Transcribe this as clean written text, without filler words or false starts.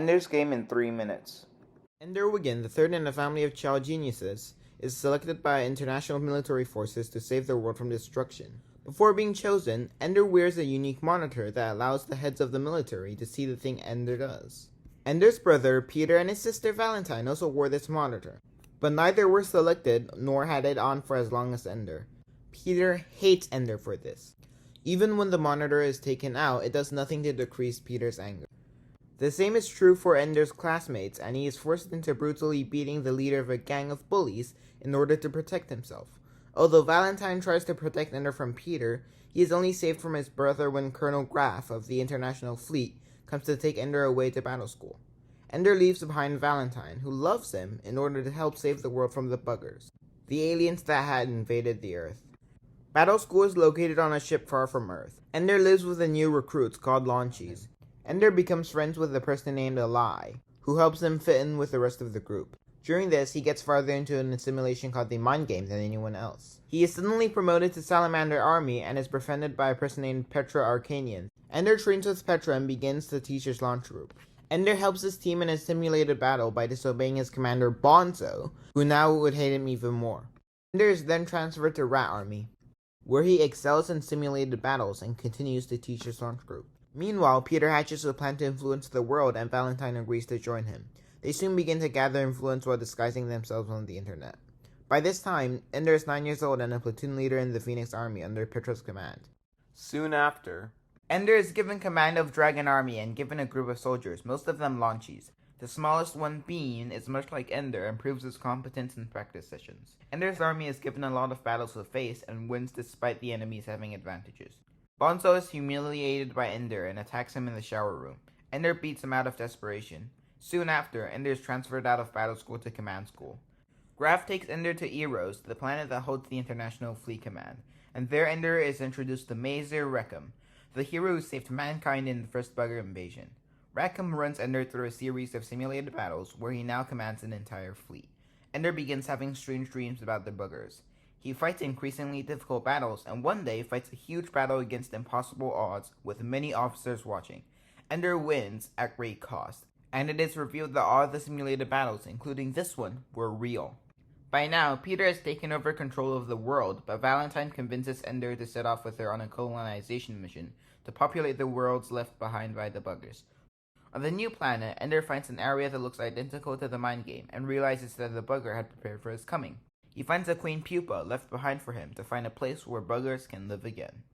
Ender's game in 3 minutes. Ender Wiggin, the third in a family of child geniuses, is selected by international military forces to save the world from destruction. Before being chosen, Ender wears a unique monitor that allows the heads of the military to see the thing Ender does. Ender's brother, Peter, and his sister Valentine also wore this monitor, but neither were selected nor had it on for as long as Ender. Peter hates Ender for this. Even when the monitor is taken out, it does nothing to decrease Peter's anger. The same is true for Ender's classmates, and he is forced into brutally beating the leader of a gang of bullies in order to protect himself. Although Valentine tries to protect Ender from Peter, he is only saved from his brother when Colonel Graff of the International Fleet comes to take Ender away to battle school. Ender leaves behind Valentine, who loves him, in order to help save the world from the buggers, the aliens that had invaded the Earth. Battle school is located on a ship far from Earth. Ender lives with the new recruits called Launchies. Ender becomes friends with a person named Eli, who helps him fit in with the rest of the group. During this, he gets farther into a simulation called the Mind Game than anyone else. He is suddenly promoted to Salamander Army and is befriended by a person named Petra Arcanian. Ender trains with Petra and begins the teacher's launch group. Ender helps his team in a simulated battle by disobeying his commander Bonzo, who now would hate him even more. Ender is then transferred to Rat Army, where he excels in simulated battles and continues to teach his launch group. Meanwhile, Peter hatches a plan to influence the world and Valentine agrees to join him. They soon begin to gather influence while disguising themselves on the internet. By this time, Ender is 9 years old and a platoon leader in the Phoenix Army under Petra's command. Soon after, Ender is given command of Dragon Army and given a group of soldiers, most of them Launchies. The smallest one, Bean, is much like Ender and proves his competence in practice sessions. Ender's army is given a lot of battles to face and wins despite the enemies having advantages. Bonzo is humiliated by Ender and attacks him in the shower room. Ender beats him out of desperation. Soon after, Ender is transferred out of battle school to command school. Graf takes Ender to Eros, the planet that holds the International Fleet Command, and there Ender is introduced to Mazer Reckham, the hero who saved mankind in the first bugger invasion. Reckham runs Ender through a series of simulated battles where he now commands an entire fleet. Ender begins having strange dreams about the buggers. He fights increasingly difficult battles, and one day fights a huge battle against impossible odds with many officers watching. Ender wins at great cost, and it is revealed that all of the simulated battles, including this one, were real. By now, Peter has taken over control of the world, but Valentine convinces Ender to set off with her on a colonization mission to populate the worlds left behind by the buggers. On the new planet, Ender finds an area that looks identical to the Mind Game and realizes that the bugger had prepared for his coming. He finds a queen pupa left behind for him to find a place where buggers can live again.